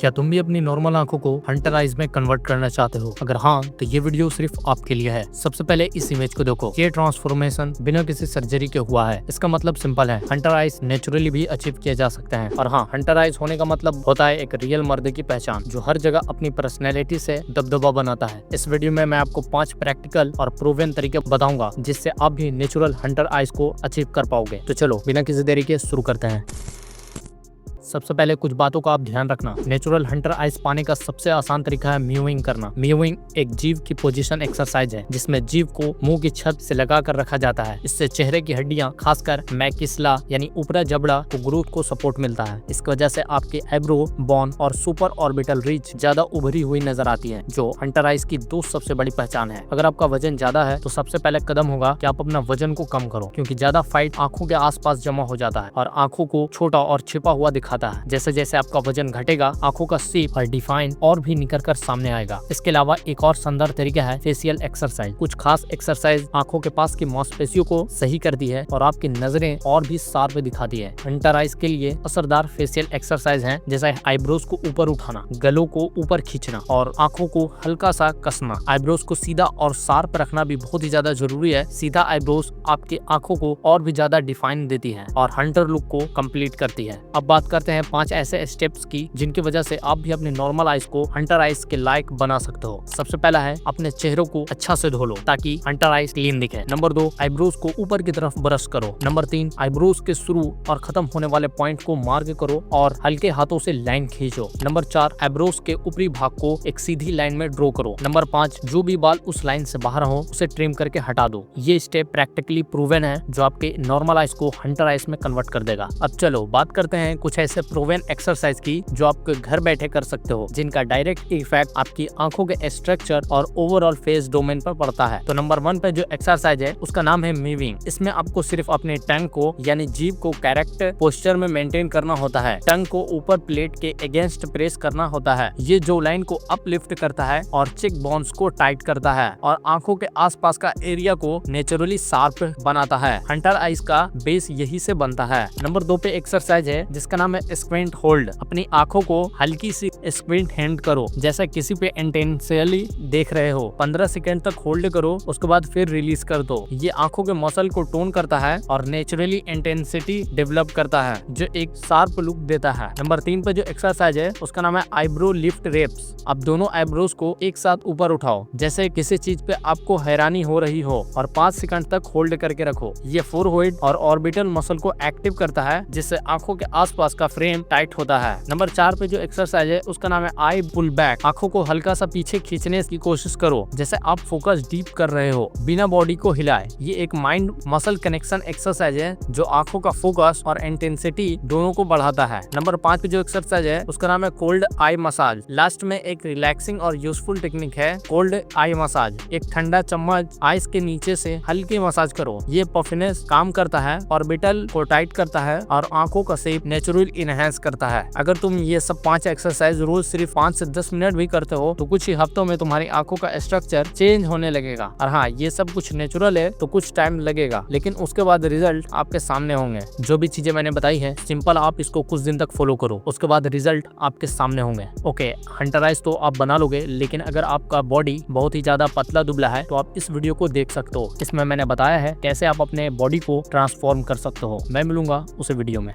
क्या तुम भी अपनी नॉर्मल आंखों को हंटर आइज में कन्वर्ट करना चाहते हो? अगर हाँ, तो ये वीडियो सिर्फ आपके लिए है। सबसे पहले इस इमेज को देखो। ये ट्रांसफॉर्मेशन बिना किसी सर्जरी के हुआ है। इसका मतलब सिंपल है, हंटर आइज नेचुरली भी अचीव किए जा सकते हैं। और हाँ, हंटर आइज होने का मतलब होता है एक रियल मर्द की पहचान जो हर जगह अपनी पर्सनैलिटी से दबदबा बनाता है। इस वीडियो में मैं आपको 5 प्रैक्टिकल और प्रूवन तरीके बताऊंगा जिससे आप भी नेचुरल हंटर आइज को अचीव कर पाओगे। तो चलो बिना किसी देरी के शुरू करते हैं। सबसे पहले कुछ बातों का आप ध्यान रखना। नेचुरल हंटर आइज पाने का सबसे आसान तरीका है म्यूइंग करना। म्यूइंग एक जीव की पोजीशन एक्सरसाइज है जिसमें जीव को मुंह की छत से लगा कर रखा जाता है। इससे चेहरे की हड्डियां खासकर मैकिसला यानी ऊपरा जबड़ा को ग्रोथ को सपोर्ट मिलता है। इसकी वजह से आपके आईब्रो बोन और सुपर ऑर्बिटल रीच ज्यादा उभरी हुई नजर आती है, जो हंटर आइज की दो सबसे बड़ी पहचान है। अगर आपका वजन ज्यादा है तो सबसे पहले कदम होगा कि आप अपना वजन को कम करो, क्योंकि ज्यादा फाइट आंखों के आसपास जमा हो जाता है और आंखों को छोटा और छिपा हुआ दिखाता है। जैसे जैसे आपका वजन घटेगा, आंखों का शेप और डिफाइन और भी निकल कर सामने आएगा। इसके अलावा एक और शानदार तरीका है फेशियल एक्सरसाइज। कुछ खास एक्सरसाइज आंखों के पास की मांसपेशियों को सही करती है और आपकी नजरें और भी शार्प दिखाती है। हंटर आइज के लिए असरदार फेशियल एक्सरसाइज हैं, जैसे आईब्रोज को ऊपर उठाना, गलों को ऊपर खींचना और आंखों को हल्का सा कसना। आईब्रोज को सीधा और शार्प रखना भी बहुत ही ज्यादा जरूरी है। सीधा आईब्रोज आपकी आंखों को और भी ज्यादा डिफाइन देती है और हंटर लुक को कंप्लीट करती है। अब बात करते हैं 5 ऐसे स्टेप्स की जिनकी वजह से आप भी अपने नॉर्मल आइज को हंटर आइज के लायक बना सकते हो। सबसे पहला है अपने चेहरों को अच्छा से धो लो ताकि हंटर आइज क्लीन दिखे। नंबर 2, आईब्रोज को ऊपर की तरफ ब्रश करो। नंबर 3, आईब्रोज के शुरू और खत्म होने वाले पॉइंट को मार्क करो और हल्के हाथों से लाइन खींचो। नंबर 4, आईब्रोज के ऊपरी भाग को एक सीधी लाइन में ड्रॉ करो। नंबर 5, जो भी बाल उस लाइन से बाहर हो उसे ट्रिम करके हटा दो। ये स्टेप प्रैक्टिकली प्रूवन है जो आपके नॉर्मल आइज को हंटर आइज में कन्वर्ट कर देगा। अब चलो बात करते हैं कुछ ऐसे प्रूवन एक्सरसाइज की जो आप घर बैठे कर सकते हो, जिनका डायरेक्ट इफेक्ट आपकी आंखों के स्ट्रक्चर और ओवरऑल फेस डोमेन पर पड़ता है। तो नंबर 1 पे जो एक्सरसाइज है उसका नाम है म्यूइंग। इसमें आपको सिर्फ अपने टंग को यानी जीभ को करेक्ट पोस्चर में मेंटेन करना होता है। टंग को ऊपर प्लेट के अगेंस्ट प्रेस करना होता है। ये जो लाइन को अपलिफ्ट करता है और चेक बोन्स को टाइट करता है और आंखों के आसपास का एरिया को नेचुरली शार्प बनाता है। हंटर आइज का बेस यही से बनता है। नंबर 2 पे एक्सरसाइज है जिसका नाम है स्क्विंट होल्ड। अपनी आंखों को हल्की सी स्क्विंट हैंड करो, जैसे किसी पे इंटेंशनली देख रहे हो। 15 सेकंड तक होल्ड करो, उसके बाद फिर रिलीज कर दो। ये आंखों के मसल को टोन करता है और नेचुरली इंटेंसिटी डेवलप करता है जो एक शार्प लुक देता है। नंबर 3 पे जो एक्सरसाइज है उसका नाम है आईब्रो लिफ्ट रेप्स। अब दोनों आईब्रोज को एक साथ ऊपर उठाओ, जैसे किसी चीज पे आपको हैरानी हो रही हो, और 5 सेकंड तक होल्ड करके रखो। ये फोरहेड और ऑर्बिटल मसल को एक्टिव करता है जिससे आंखों के आसपास का फ्रेम टाइट होता है। नंबर 4 पे जो एक्सरसाइज है उसका नाम है आई पुल बैक। आंखों को हल्का सा पीछे खींचने की कोशिश करो, जैसे आप फोकस डीप कर रहे हो बिना बॉडी को हिलाए। ये एक माइंड मसल कनेक्शन एक्सरसाइज है जो आंखों का फोकस और इंटेंसिटी दोनों को बढ़ाता है। नंबर 5 पे जो एक्सरसाइज है उसका नाम है कोल्ड आई मसाज। लास्ट में एक रिलैक्सिंग और यूजफुल टेक्निक है कोल्ड आई मसाज। एक ठंडा चम्मच आइस के नीचे से हल्की मसाज करो। ये पफिनेस काम करता है, ऑर्बिटल को टाइट करता है और आंखों का शेप नेचुरल इनहेंस करता है। अगर तुम ये सब 5 एक्सरसाइज रोज सिर्फ 5 से 10 मिनट भी करते हो तो कुछ ही हफ्तों में तुम्हारी आंखों का स्ट्रक्चर चेंज होने लगेगा। और हाँ, ये सब कुछ नेचुरल है तो कुछ टाइम लगेगा, लेकिन उसके बाद रिजल्ट आपके सामने होंगे। जो भी चीजें मैंने बताई है सिंपल, आप इसको कुछ दिन तक फॉलो करो, उसके बाद रिजल्ट आपके सामने होंगे। ओके, हंटर आइज तो आप बना लोगे, लेकिन अगर आपका बॉडी बहुत ही ज्यादा पतला दुबला है तो आप इस वीडियो को देख सकते हो। इसमें मैंने बताया है कैसे आप अपने बॉडी को ट्रांसफॉर्म कर सकते हो। मैं मिलूंगा उस वीडियो में।